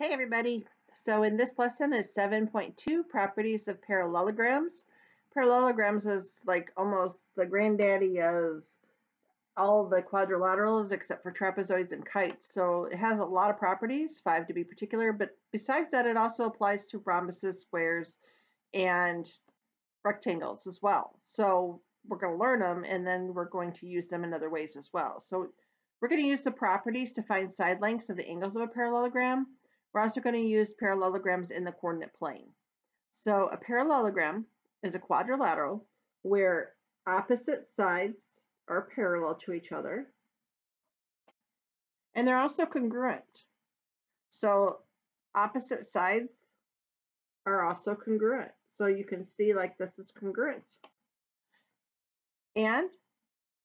Hey everybody! So in this lesson is 7.2 Properties of Parallelograms. Parallelograms is like almost the granddaddy of all the quadrilaterals except for trapezoids and kites. So it has a lot of properties, 5 to be particular, but besides that it also applies to rhombuses, squares, and rectangles as well. So we're going to learn them and then we're going to use them in other ways as well. So we're going to use the properties to find side lengths of the angles of a parallelogram. We're also going to use parallelograms in the coordinate plane. So a parallelogram is a quadrilateral where opposite sides are parallel to each other, and they're also congruent. So opposite sides are also congruent. So you can see like this is congruent. And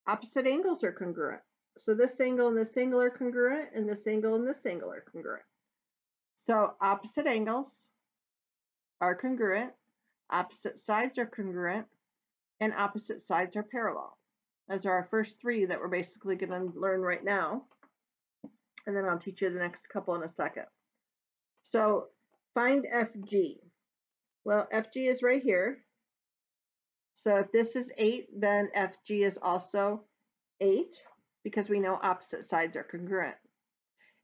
opposite angles are congruent. So this angle and this angle are congruent, and this angle and this angle are congruent. So opposite angles are congruent, opposite sides are congruent, and opposite sides are parallel. Those are our first three that we're basically going to learn right now. And then I'll teach you the next couple in a second. So find FG. Well, FG is right here. So if this is 8, then FG is also 8 because we know opposite sides are congruent.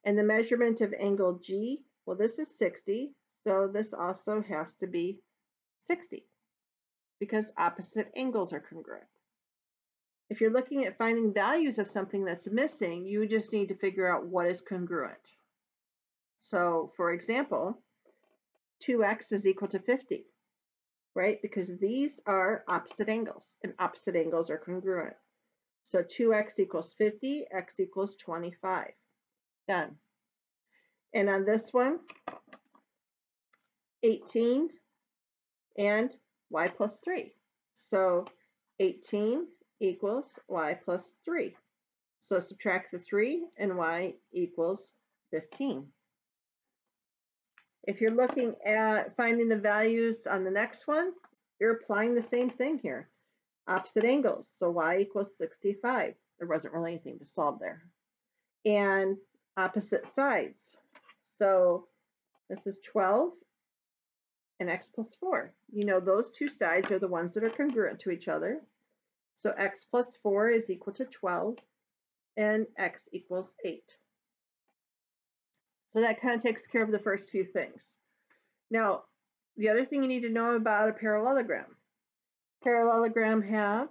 And the measurement of angle G, well, this is 60, so this also has to be 60 because opposite angles are congruent. If you're looking at finding values of something that's missing, you just need to figure out what is congruent. So, for example, 2x is equal to 50, right? Because these are opposite angles, and opposite angles are congruent. So 2x equals 50, x equals 25. Done. And on this one, 18 and y plus 3. So 18 equals y plus 3. So subtract the 3 and y equals 15. If you're looking at finding the values on the next one, you're applying the same thing here. Opposite angles, so y equals 65. There wasn't really anything to solve there. And opposite sides. So this is 12 and x plus 4. You know those two sides are the ones that are congruent to each other. So x plus 4 is equal to 12 and x equals 8. So that kind of takes care of the first few things. Now, the other thing you need to know about a parallelogram. Parallelogram have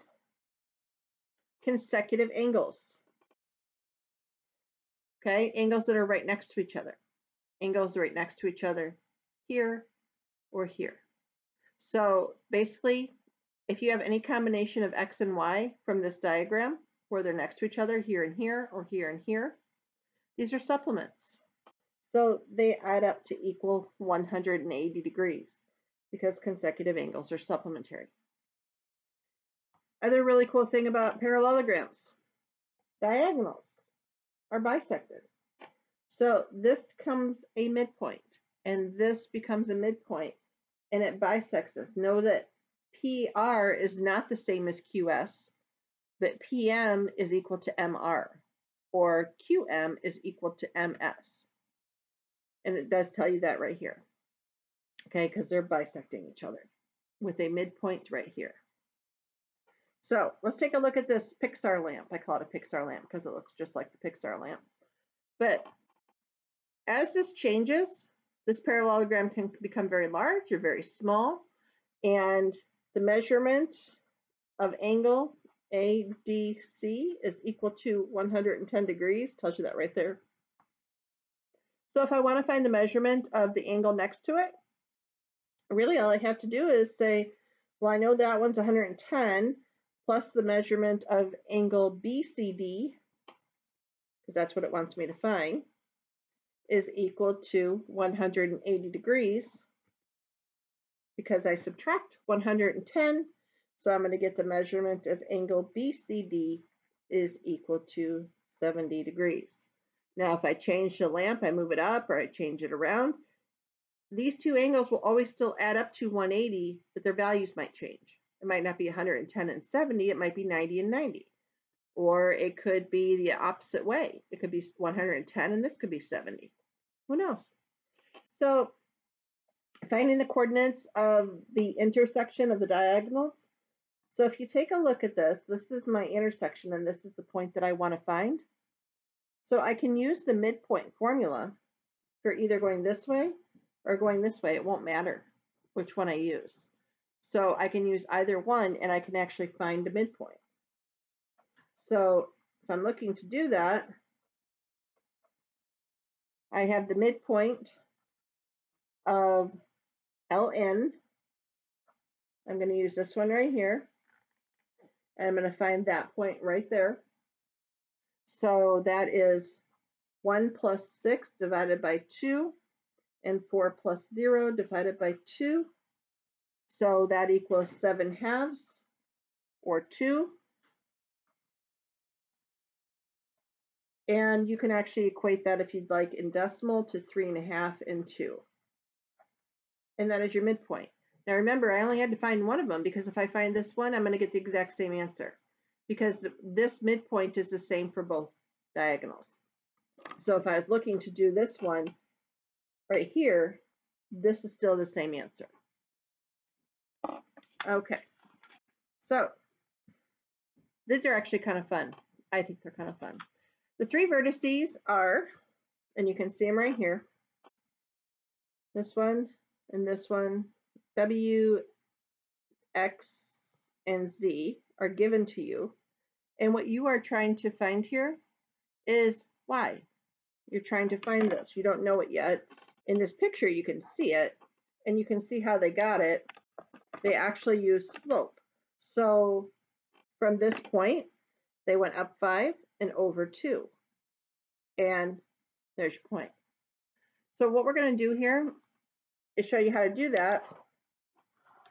consecutive angles. Okay, angles that are right next to each other. Angles right next to each other here or here. So basically, if you have any combination of x and y from this diagram, where they're next to each other, here and here, or here and here, these are supplements. So they add up to equal 180 degrees because consecutive angles are supplementary. Other really cool thing about parallelograms, diagonals are bisected. So this becomes a midpoint, and this becomes a midpoint, and it bisects us. Know that PR is not the same as QS, but PM is equal to MR, or QM is equal to MS. And it does tell you that right here, okay, because they're bisecting each other with a midpoint right here. So let's take a look at this Pixar lamp. I call it a Pixar lamp because it looks just like the Pixar lamp. But as this changes, this parallelogram can become very large or very small, and the measurement of angle ADC is equal to 110 degrees. Tells you that right there. So if I want to find the measurement of the angle next to it, really all I have to do is say, well, I know that one's 110 plus the measurement of angle BCD, because that's what it wants me to find, is equal to 180 degrees because I subtract 110, so I'm going to get the measurement of angle BCD is equal to 70 degrees. Now, if I change the lamp, I move it up or I change it around, these two angles will always still add up to 180, but their values might change. It might not be 110 and 70, it might be 90 and 90. Or it could be the opposite way. It could be 110 and this could be 70. Who knows? So finding the coordinates of the intersection of the diagonals. So if you take a look at this, this is my intersection and this is the point that I want to find. So I can use the midpoint formula for either going this way or going this way. It won't matter which one I use. So I can use either one and I can actually find the midpoint. So if I'm looking to do that, I have the midpoint of LN. I'm going to use this one right here. And I'm going to find that point right there. So that is 1 plus 6 divided by 2 and 4 plus 0 divided by 2. So that equals 7/2 or 2. And you can actually equate that if you'd like in decimal to 3.5 and 2. And that is your midpoint. Now remember, I only had to find one of them because if I find this one, I'm going to get the exact same answer because this midpoint is the same for both diagonals. So if I was looking to do this one right here, this is still the same answer. Okay, so these are actually kind of fun. I think they're kind of fun. The three vertices are, and you can see them right here, this one and this one, W, X, and Z are given to you. And what you are trying to find here is Y. You're trying to find this. You don't know it yet. In this picture, you can see it, and you can see how they got it. They actually use slope. So from this point, they went up 5 and over 2. And there's your point. So what we're going to do here is show you how to do that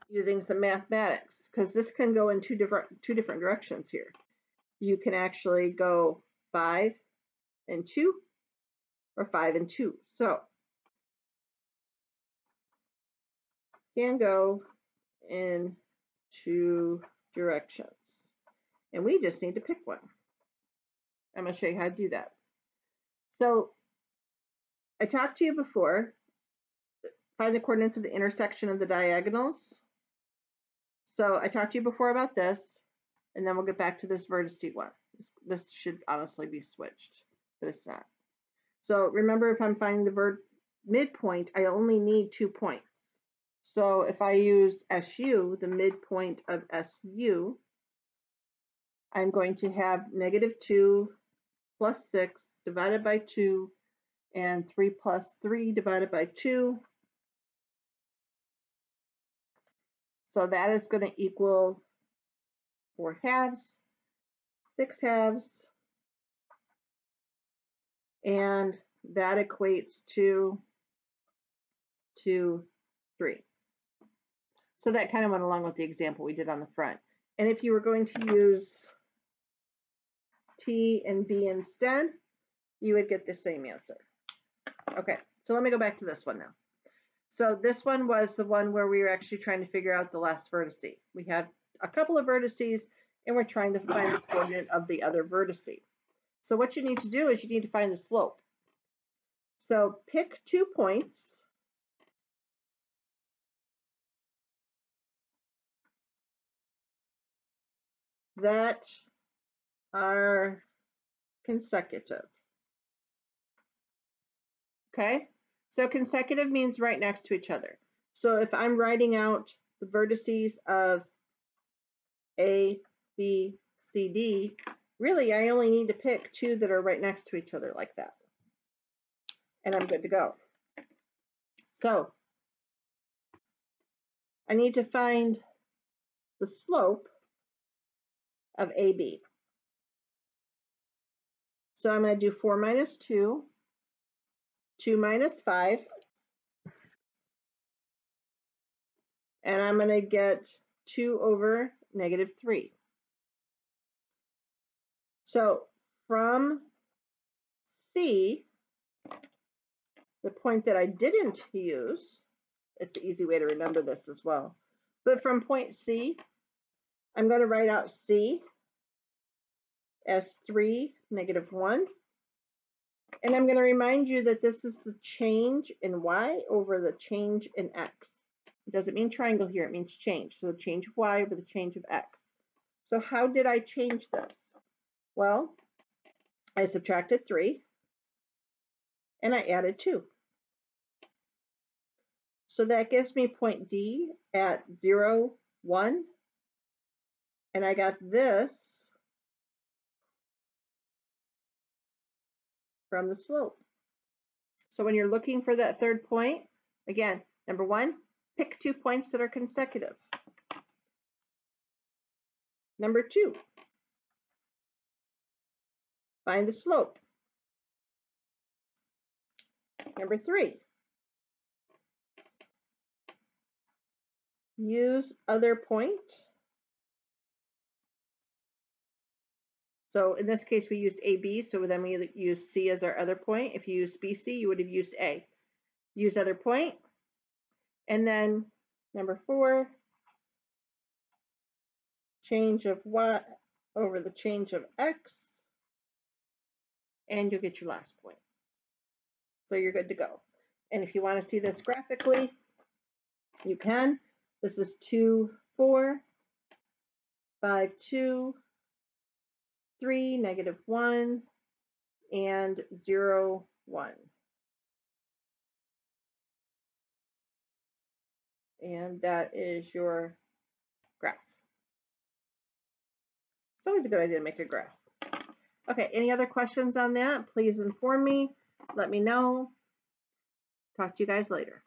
using some mathematics, because this can go in two different directions here. You can actually go 5 and 2 or 5 and 2. So can go in two directions. And we just need to pick one. I'm going to show you how to do that. So I talked to you before, find the coordinates of the intersection of the diagonals. So I talked to you before about this, and then we'll get back to this vertice one. This should honestly be switched, but it's not. So remember, if I'm finding the midpoint, I only need 2 points. So if I use SU, the midpoint of SU, I'm going to have -2 plus 6 divided by 2 and 3 plus 3 divided by 2. So that is going to equal 4/2, 6/2, and that equates to 2, 3. So that kind of went along with the example we did on the front. And if you were going to use T and B instead, you would get the same answer. Okay, so let me go back to this one now. So this one was the one where we were actually trying to figure out the last vertice. We have a couple of vertices and we're trying to find the coordinate of the other vertice. So what you need to do is you need to find the slope. So pick 2 points that are consecutive. Okay, so consecutive means right next to each other. So if I'm writing out the vertices of A, B, C, D, really I only need to pick 2 that are right next to each other like that. And I'm good to go. So I need to find the slope of AB. So I'm going to do 4 minus 2, 2 minus 5, and I'm going to get 2 over -3. So from C, the point that I didn't use, it's an easy way to remember this as well. But from point C, I'm going to write out C as 3, -1. And I'm going to remind you that this is the change in y over the change in x. It doesn't mean triangle here, it means change. So the change of y over the change of x. So how did I change this? Well, I subtracted 3 and I added 2. So that gives me point D at 0, 1. And I got this from the slope. So when you're looking for that third point, again, number 1, pick 2 points that are consecutive. Number 2, find the slope. Number 3, use other point. So in this case, we used AB, so then we use C as our other point. If you used BC, you would have used A. Use other point. And then number 4, change of y over the change of x, and you'll get your last point. So you're good to go. And if you want to see this graphically, you can. This is 2, 4, 5, 2, 3, negative 1, and 0, 1. And that is your graph. It's always a good idea to make a graph. Okay, any other questions on that? Please inform me. Let me know. Talk to you guys later.